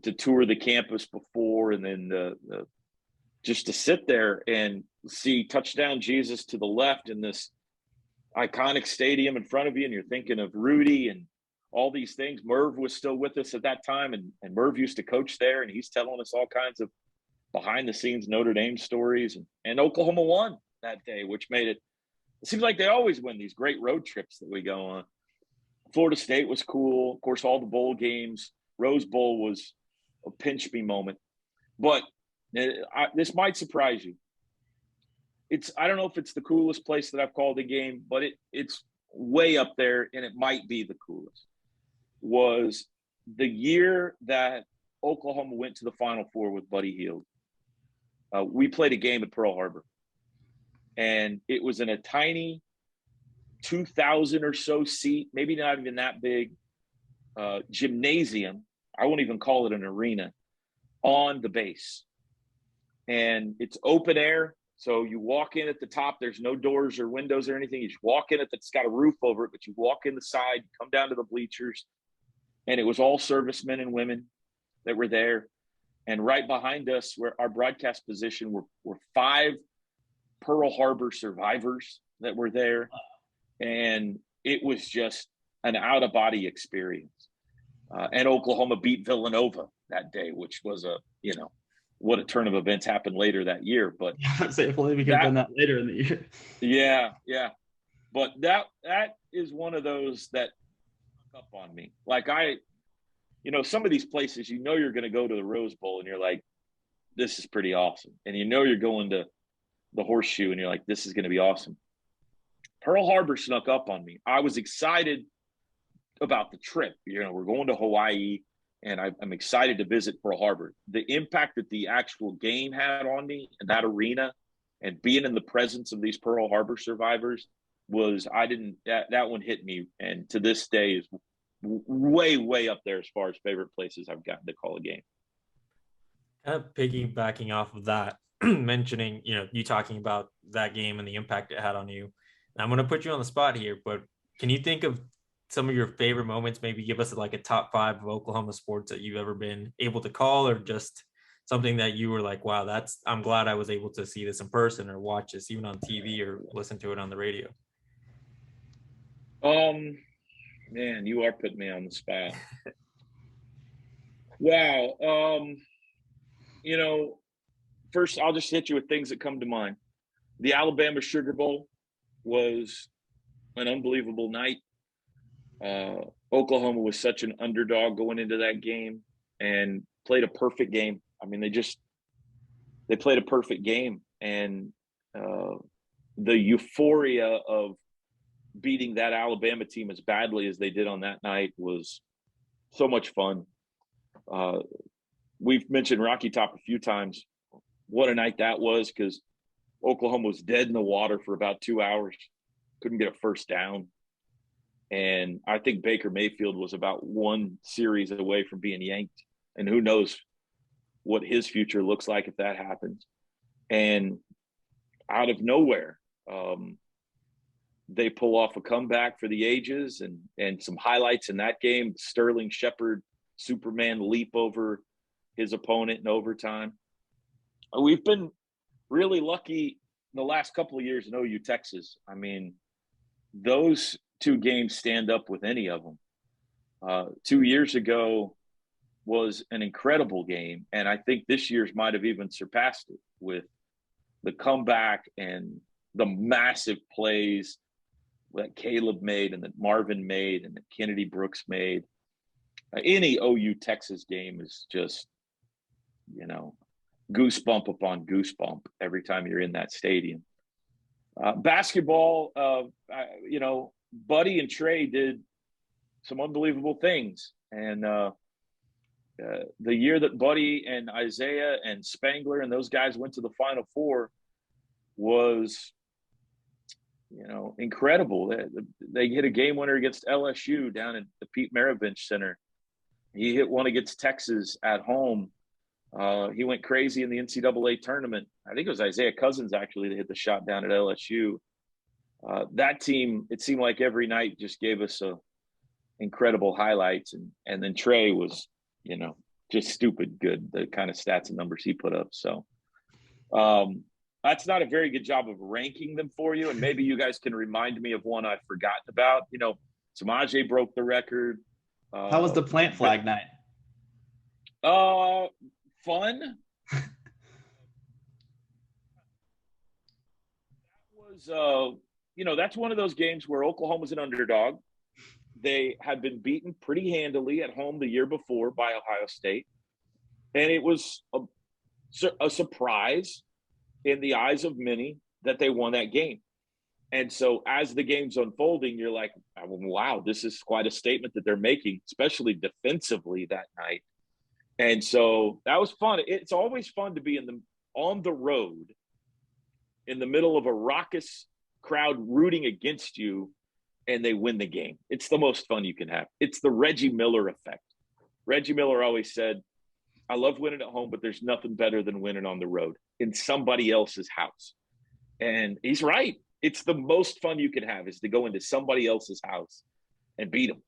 to tour the campus before, and then just to sit there and see touchdown Jesus to the left in this iconic stadium in front of you, and you're thinking of Rudy and all these things. Merv was still with us at that time, and Merv used to coach there, and he's telling us all kinds of behind the scenes Notre Dame stories, and Oklahoma won that day, which made it seems like they always win these great road trips that we go on. Florida State was cool. Of course, all the bowl games. Rose Bowl was a pinch me moment. But this might surprise you. I don't know if it's the coolest place that I've called a game, but it's way up there, and it might be the coolest. Was the year that Oklahoma went to the Final Four with Buddy Hield. We played a game at Pearl Harbor, and it was in a tiny 2,000 or so seat, maybe not even that big, gymnasium. I won't even call it an arena, on the base. And it's open air. So you walk in at the top, there's no doors or windows or anything. You just walk in it's got a roof over it, but you walk in the side, come down to the bleachers, and it was all servicemen and women that were there. And right behind us, where our broadcast position were 5 Pearl Harbor survivors that were there. And it was just an out-of-body experience. And Oklahoma beat Villanova that day, which was what a turn of events happened later that year. But I'd say if only we could have done that later in the year. Yeah. But that is one of those that stuck up on me. Like some of these places, you're going to go to the Rose Bowl and you're like, this is pretty awesome. And you're going to the Horseshoe and you're like, this is going to be awesome. Pearl Harbor snuck up on me. I was excited about the trip. We're going to Hawaii, and I'm excited to visit Pearl Harbor. The impact that the actual game had on me in that arena and being in the presence of these Pearl Harbor survivors was, that one hit me. And to this day is way, way up there as far as favorite places I've gotten to call a game. Kind of piggybacking off of that, mentioning, you talking about that game and the impact it had on you. And I'm going to put you on the spot here, but can you think of some of your favorite moments? Maybe give us like a top 5 of Oklahoma sports that you've ever been able to call, or just something that you were like, wow, I'm glad I was able to see this in person or watch this even on TV or listen to it on the radio. Man, you are putting me on the spot. Wow. First I'll just hit you with things that come to mind. The Alabama Sugar Bowl was an unbelievable night. Oklahoma was such an underdog going into that game and played a perfect game. I mean, they played a perfect game, and the euphoria of beating that Alabama team as badly as they did on that night was so much fun. We've mentioned Rocky Top a few times. What a night that was, because Oklahoma was dead in the water for about 2 hours, couldn't get a first down. And I think Baker Mayfield was about one series away from being yanked. And who knows what his future looks like if that happens. And out of nowhere, they pull off a comeback for the ages, and some highlights in that game. Sterling Shepard, Superman leap over his opponent in overtime. We've been really lucky the last couple of years in OU Texas. I mean, those 2 games stand up with any of them. 2 years ago was an incredible game, and I think this year's might have even surpassed it with the comeback and the massive plays that Caleb made and that Marvin made and that Kennedy Brooks made. Any OU Texas game is just, goosebump upon goosebump every time you're in that stadium. Basketball, Buddy and Trey did some unbelievable things. And the year that Buddy and Isaiah and Spangler and those guys went to the Final Four was, incredible. They hit a game winner against LSU down at the Pete Maravich Center. He hit one against Texas at home. He went crazy in the NCAA tournament. I think it was Isaiah Cousins actually that hit the shot down at LSU. That team, it seemed like every night just gave us incredible highlights. And then Trey was, just stupid good, the kind of stats and numbers he put up. So that's not a very good job of ranking them for you. And maybe you guys can remind me of one I've forgotten about. You know, Samaje broke the record. How was the plant flag night? Fun. Was you know, that's one of those games where Oklahoma's an underdog. They had been beaten pretty handily at home the year before by Ohio State, and it was a surprise in the eyes of many that they won that game. And so as the game's unfolding, you're like, wow, this is quite a statement that they're making, especially defensively that night. And so that was fun. It's always fun to be on the road in the middle of a raucous crowd rooting against you, and they win the game. It's the most fun you can have. It's the Reggie Miller effect. Reggie Miller always said, I love winning at home, but there's nothing better than winning on the road in somebody else's house. And he's right. It's the most fun you can have, is to go into somebody else's house and beat them.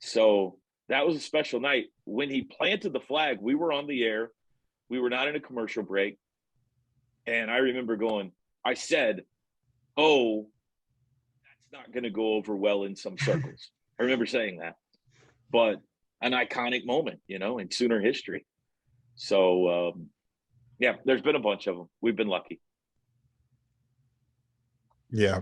So that was a special night. When he planted the flag, we were on the air. We were not in a commercial break. And I remember I said, oh, that's not going to go over well in some circles. I remember saying that. But an iconic moment, you know, in Sooner history. So, yeah, there's been a bunch of them. We've been lucky. Yeah,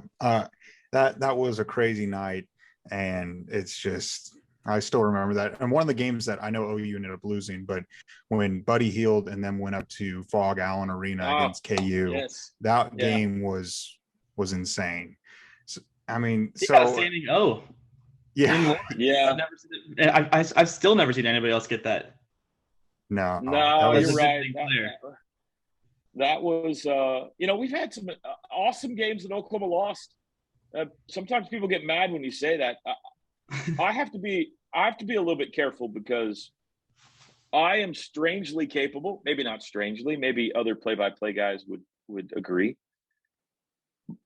that was a crazy night, and it's just, I still remember that. And one of the games that I know OU ended up losing, but when Buddy Hield and them went up to Fog Allen Arena against KU, yes. that game was insane. So, I mean, He got a standing O. Yeah, yeah. I've never seen it. I've still never seen anybody else get that. No, you're right. That was, you know, we've had some awesome games that Oklahoma lost. Sometimes people get mad when you say that. I have to be a little bit careful, because I am strangely capable. Maybe not strangely. Maybe other play-by-play guys would agree.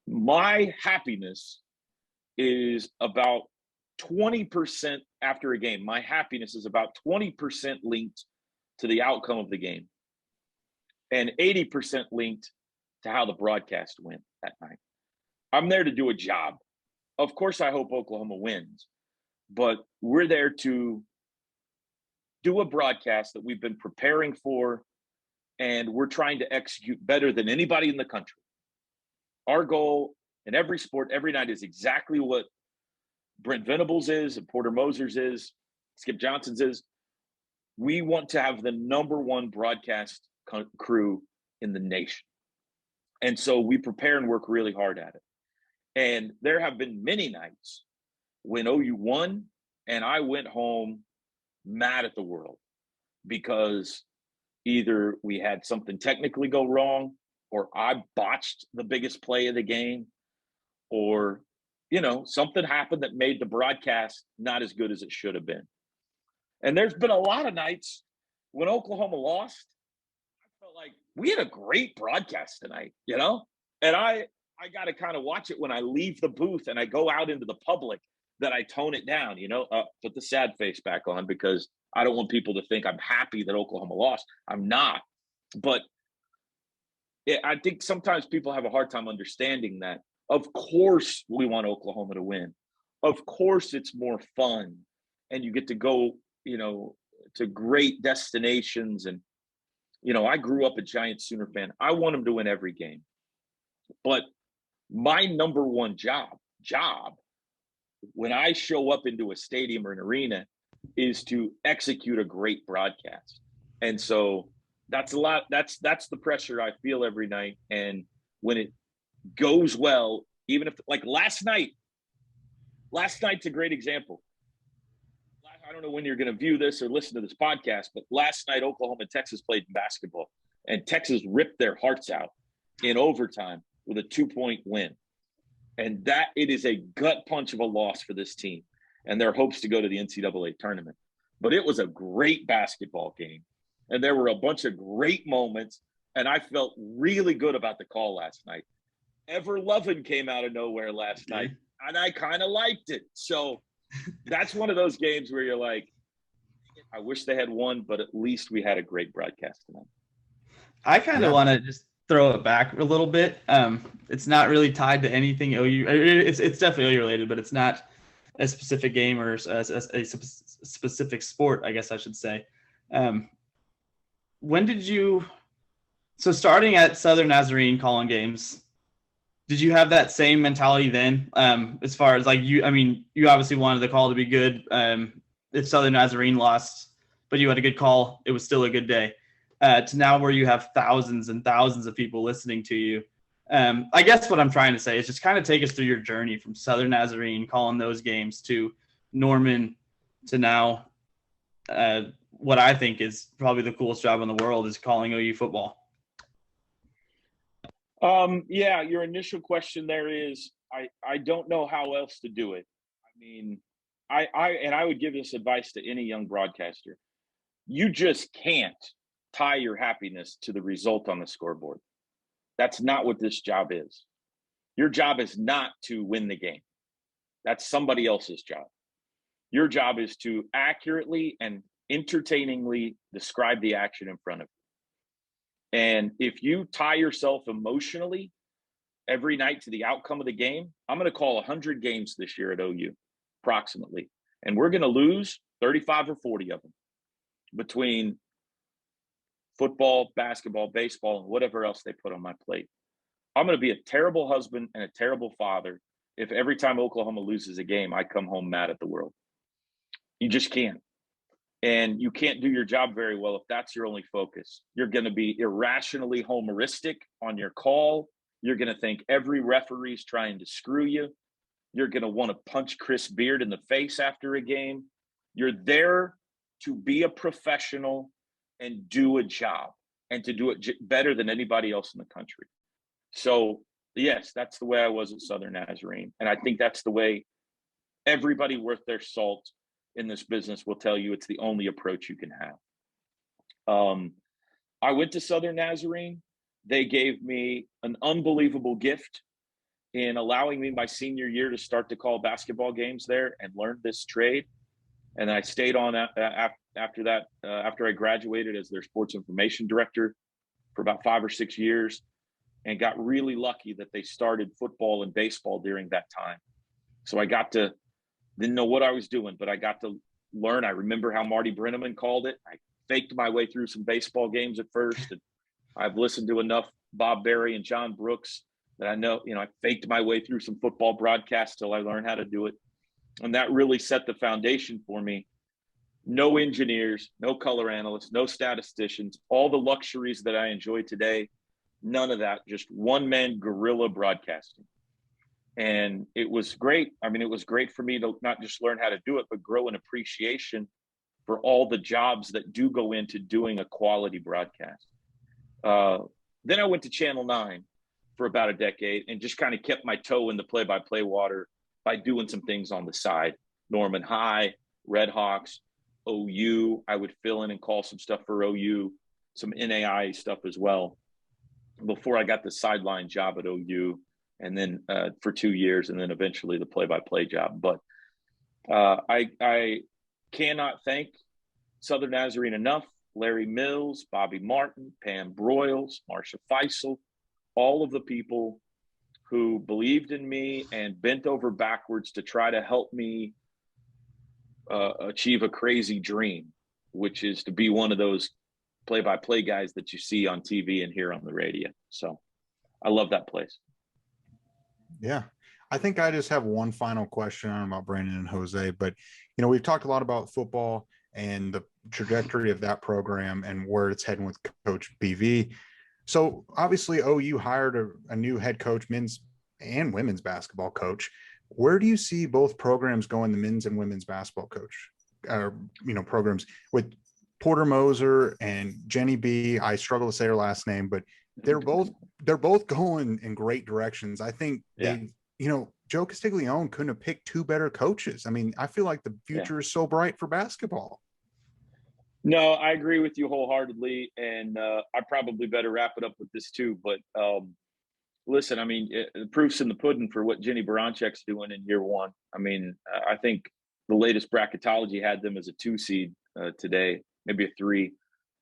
My happiness is about 20% after a game. My happiness is about 20% linked to the outcome of the game, and 80% linked to how the broadcast went that night. I'm there to do a job. Of course, I hope Oklahoma wins, but we're there to do a broadcast that we've been preparing for, and we're trying to execute better than anybody in the country. Our goal in every sport, every night, is exactly what Brent Venables is, and Porter Moser's is, Skip Johnson's is. We want to have the number one broadcast crew in the nation. And so we prepare and work really hard at it. And there have been many nights when OU won, and I went home mad at the world, because either we had something technically go wrong, or I botched the biggest play of the game, or, you know, something happened that made the broadcast not as good as it should have been. And there's been a lot of nights when Oklahoma lost, I felt like we had a great broadcast tonight, you know? And I got to kind of watch it when I leave the booth and I go out into the public, that I tone it down, you know, put the sad face back on, because I don't want people to think I'm happy that Oklahoma lost. I'm not. But I think sometimes people have a hard time understanding that. Of course we want Oklahoma to win. Of course it's more fun, and you get to go, you know, to great destinations. And, you know, I grew up a giant Sooner fan. I want them to win every game. But my number one job when I show up into a stadium or an arena is to execute a great broadcast. And so that's a lot. That's the pressure I feel every night. And when it goes well, even if, like last night's a great example. I don't know when you're going to view this or listen to this podcast, but last night Oklahoma and Texas played in basketball, and Texas ripped their hearts out in overtime with a 2-point win. And that, it is a gut punch of a loss for this team and their hopes to go to the NCAA tournament. But it was a great basketball game, and there were a bunch of great moments, and I felt really good about the call last night. Ever Lovin' came out of nowhere last night, and I kind of liked it. So that's one of those games where you're like, I wish they had won, but at least we had a great broadcast tonight. I kind of want to just throw it back a little bit. It's not really tied to anything OU. It's definitely OU related, but it's not a specific game or a specific sport, I guess I should say. When did you – so starting at Southern Nazarene calling games, did you have that same mentality then as far as like you – I mean, you obviously wanted the call to be good. If Southern Nazarene lost, but you had a good call, it was still a good day. To now where you have thousands and thousands of people listening to you. I guess what I'm trying to say is just kind of take us through your journey from Southern Nazarene calling those games to Norman to now what I think is probably the coolest job in the world is calling OU football. Yeah, your initial question there is I don't know how else to do it. I mean, I would give this advice to any young broadcaster. You just can't tie your happiness to the result on the scoreboard. That's not what this job is. Your job is not to win the game. That's somebody else's job. Your job is to accurately and entertainingly describe the action in front of you. And if you tie yourself emotionally every night to the outcome of the game, I'm going to call 100 games this year at OU, approximately. And we're going to lose 35 or 40 of them between football, basketball, baseball, and whatever else they put on my plate. I'm going to be a terrible husband and a terrible father if every time Oklahoma loses a game, I come home mad at the world. You just can't. And you can't do your job very well if that's your only focus. You're going to be irrationally homeristic on your call. You're going to think every referee's trying to screw you. You're going to want to punch Chris Beard in the face after a game. You're there to be a professional and do a job and to do it better than anybody else in the country. So, yes, that's the way I was at Southern Nazarene. And I think that's the way everybody worth their salt in this business will tell you it's the only approach you can have. I went to Southern Nazarene. They gave me an unbelievable gift in allowing me my senior year to start to call basketball games there and learn this trade. And I stayed on after that, after I graduated as their sports information director for about 5 or 6 years, and got really lucky that they started football and baseball during that time. So I didn't know what I was doing, but I got to learn. I remember how Marty Brenneman called it. I faked my way through some baseball games at first. And I've listened to enough Bob Berry and John Brooks that I know, I faked my way through some football broadcasts till I learned how to do it. And that really set the foundation for me. No engineers, no color analysts, no statisticians, all the luxuries that I enjoy today, none of that, just one-man guerrilla broadcasting. And it was great. I mean, it was great for me to not just learn how to do it, but grow an appreciation for all the jobs that do go into doing a quality broadcast. Then I went to Channel 9 for about a decade and just kind of kept my toe in the play-by-play water by doing some things on the side. Norman High, Red Hawks, OU. I would fill in and call some stuff for OU, some NAI stuff as well, before I got the sideline job at OU, and then for 2 years, and then eventually the play-by-play job. But I cannot thank Southern Nazarene enough. Larry Mills, Bobby Martin, Pam Broyles, Marsha Feisel, all of the people who believed in me and bent over backwards to try to help me achieve a crazy dream, which is to be one of those play-by-play guys that you see on TV and hear on the radio. So I love that place. Yeah. I think I just have one final question on about Brandon and Jose, but we've talked a lot about football and the trajectory of that program and where it's heading with Coach BV. So obviously OU hired a new head coach, men's and women's basketball coach. Where do you see both programs going, the men's and women's basketball coach, programs with Porter Moser and Jenny B? I struggle to say her last name, but they're both going in great directions. I think Joe Castiglione couldn't have picked two better coaches. I mean, I feel like the future is so bright for basketball. No, I agree with you wholeheartedly. And I probably better wrap it up with this too. But listen, I mean, the proof's in the pudding for what Jenny Baranchek's doing in year one. I mean, I think the latest bracketology had them as a 2 seed today, maybe a 3,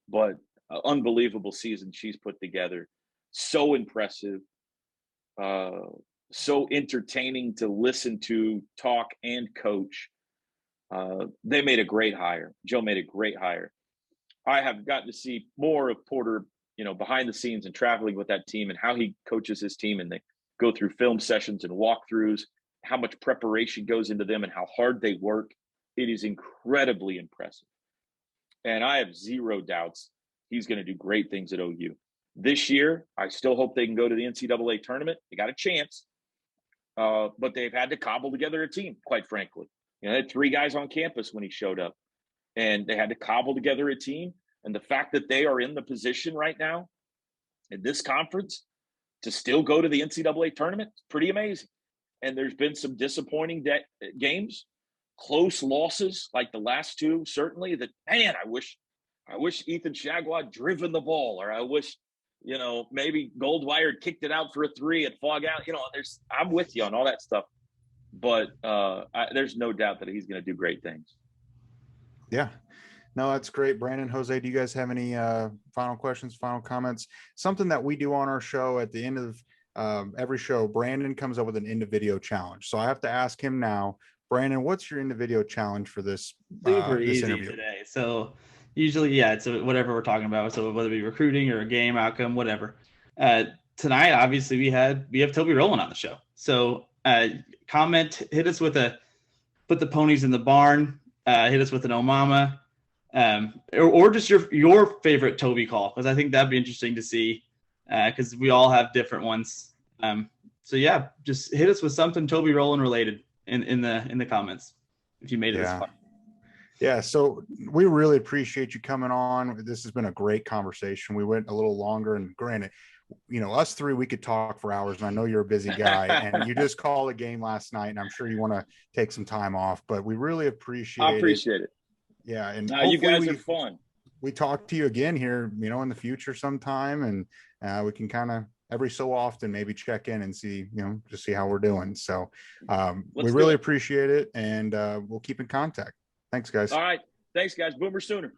but unbelievable season she's put together. So impressive, so entertaining to listen to, talk, and coach. They made a great hire. Joe made a great hire. I have gotten to see more of Porter, behind the scenes and traveling with that team and how he coaches his team, and they go through film sessions and walkthroughs, how much preparation goes into them and how hard they work. It is incredibly impressive. And I have zero doubts he's going to do great things at OU. This year, I still hope they can go to the NCAA tournament. They got a chance, but they've had to cobble together a team, quite frankly. They had 3 guys on campus when he showed up, and they had to cobble together a team. And the fact that they are in the position right now in this conference to still go to the NCAA tournament is pretty amazing. And there's been some disappointing games, close losses like the last 2, certainly, that, man, I wish Ethan Shagwa had driven the ball, or I wish, maybe Goldwire kicked it out for a 3 at Fog Out. I'm with you on all that stuff. But there's no doubt that he's going to do great things. Yeah. No, that's great. Brandon, Jose, do you guys have any final questions, final comments? Something that we do on our show at the end of every show, Brandon comes up with an end of video challenge. So I have to ask him now, Brandon, what's your end of video challenge for this? Super this easy interview today. So usually, it's whatever we're talking about. So whether it be recruiting or a game outcome, whatever. Tonight, obviously, we have Toby Rowland on the show. So comment, hit us with put the ponies in the barn, hit us with an Omama. Or just your favorite Toby call, because I think that'd be interesting to see, because we all have different ones. So yeah, just hit us with something Toby Rowland related in the comments if you made it this far. Yeah, so we really appreciate you coming on. This has been a great conversation. We went a little longer, and granted, us 3, we could talk for hours, and I know you're a busy guy, and you just called a game last night, and I'm sure you want to take some time off, but we really appreciate it. Yeah, and you guys are fun. We talk to you again here, in the future sometime, and we can kind of every so often maybe check in and see, just see how we're doing. So we really appreciate it, and we'll keep in contact. Thanks, guys. All right. Thanks, guys. Boomer Sooner.